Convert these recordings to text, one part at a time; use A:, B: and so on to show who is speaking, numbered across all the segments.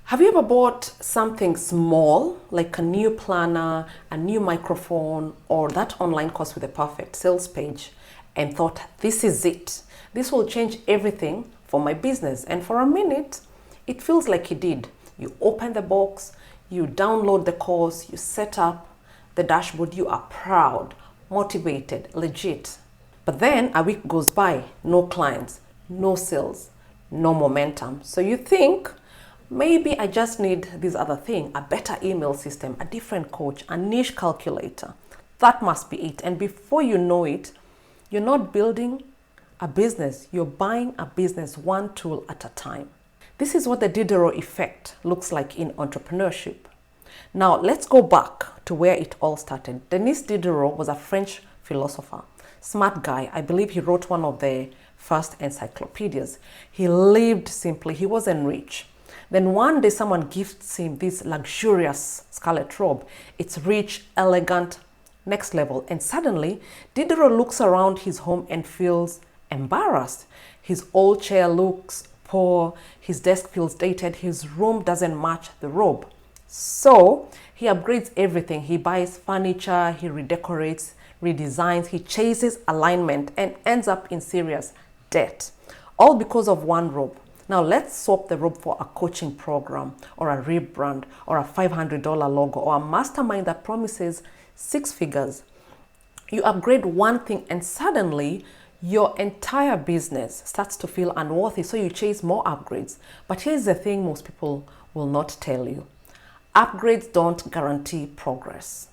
A: Have you ever bought something small, like a new planner, a new microphone, or that online course with a perfect sales page, and thought, this is it. This will change everything for my business. And for a minute, it feels like it did. You open the box, you download the course, you set up the dashboard, you are proud, motivated, legit. But then a week goes by, no clients, no sales, no momentum. So you think, maybe I just need this other thing, a better email system, a different coach, a niche calculator. That must be it. And before you know it, you're not building a business, you're buying a business one tool at a time. This is what the Diderot Effect looks like in entrepreneurship. Now, let's go back to where it all started. Denis Diderot was a French philosopher, smart guy. I believe he wrote one of the first encyclopedias. He lived simply, he wasn't rich. Then one day someone gifts him this luxurious scarlet robe. It's rich, elegant, next level. And suddenly Diderot looks around his home and feels embarrassed. His old chair looks poor, his desk feels dated, his room doesn't match the robe. So he upgrades everything. He buys furniture, he redecorates, redesigns, he chases alignment and ends up in serious debt. All because of one robe. Now let's swap the robe for a coaching program or a rebrand or a $500 logo or a mastermind that promises 6 figures. You upgrade one thing and suddenly your entire business starts to feel unworthy, so you chase more upgrades. But here's the thing most people will not tell you. Upgrades don't guarantee progress.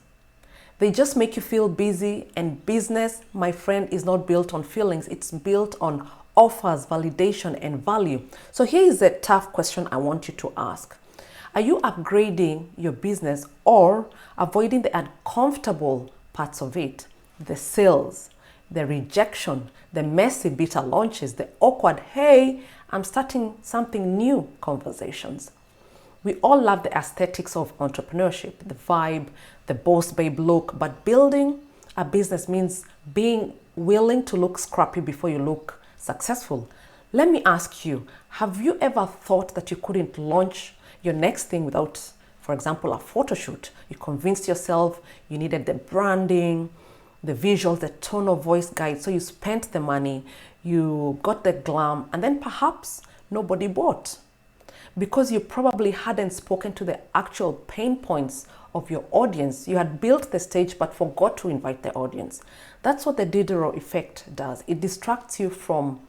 A: They just make you feel busy, and business, my friend, is not built on feelings. It's built on offers, validation, and value. So here is a tough question I want you to ask. Are you upgrading your business or avoiding the uncomfortable parts of it? The sales, the rejection, the messy beta launches, the awkward, hey, I'm starting something new conversations. We all love the aesthetics of entrepreneurship, the vibe, the boss babe look, but building a business means being willing to look scrappy before you look successful. Let me ask you, have you ever thought that you couldn't launch your next thing without, for example, a photo shoot? You convinced yourself you needed the branding, the visuals, the tone of voice guide, so you spent the money, you got the glam, and then perhaps nobody bought because you probably hadn't spoken to the actual pain points of your audience. You had built the stage but forgot to invite the audience. That's what the Diderot Effect does. It distracts you from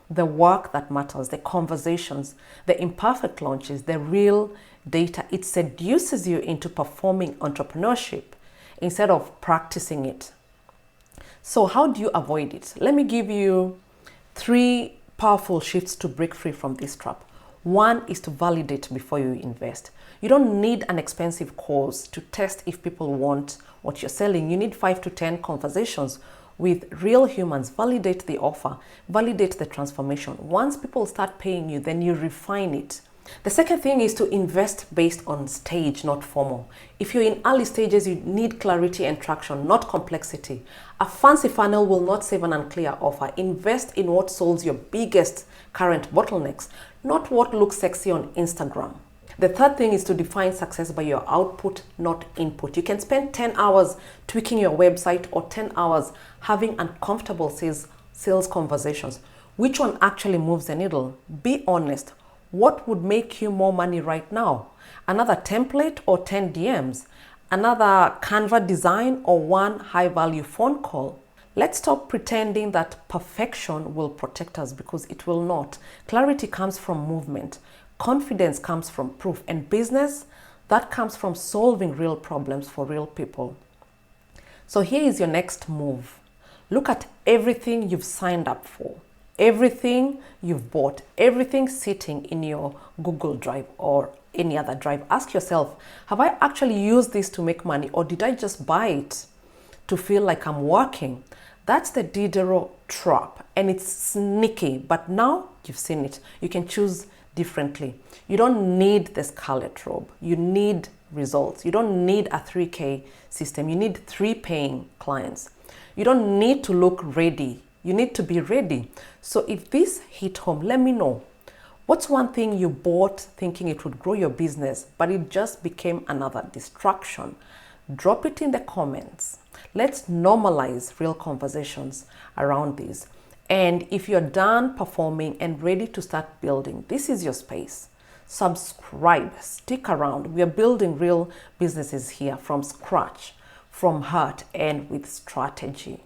A: the work that matters, the conversations, the imperfect launches, the real data. It seduces you into performing entrepreneurship instead of practicing it. So how do you avoid it? Let me give you 3 powerful shifts to break free from this trap. One is to validate before you invest. You don't need an expensive course to test if people want what you're selling. You need 5 to 10 conversations with real humans. Validate the offer, validate the transformation. Once people start paying you, then you refine it. The second thing is to invest based on stage, not FOMO. If you're in early stages, you need clarity and traction, not complexity. A fancy funnel will not save an unclear offer. Invest in what solves your biggest current bottlenecks, not what looks sexy on Instagram. The third thing is to define success by your output, not input. You can spend 10 hours tweaking your website or 10 hours having uncomfortable sales conversations. Which one actually moves the needle? Be honest. What would make you more money right now? Another template or 10 DMs? Another Canva design or one high-value phone call? Let's stop pretending that perfection will protect us, because it will not. Clarity comes from movement. Confidence comes from proof. And business, that comes from solving real problems for real people. So here is your next move. Look at everything you've signed up for. Everything you've bought, everything sitting in your Google Drive or any other drive. Ask yourself, have I actually used this to make money, or did I just buy it to feel like I'm working? That's the Diderot trap, and it's sneaky, but now you've seen it. You can choose differently. You don't need the scarlet robe. You need results. You don't need a 3K system. You need 3 paying clients. You don't need to look ready. You need to be ready. So if this hit home, let me know. What's one thing you bought thinking it would grow your business, but it just became another distraction? Drop it in the comments. Let's normalize real conversations around this. And if you're done performing and ready to start building, this is your space. Subscribe, stick around. We are building real businesses here from scratch, from heart, and with strategy.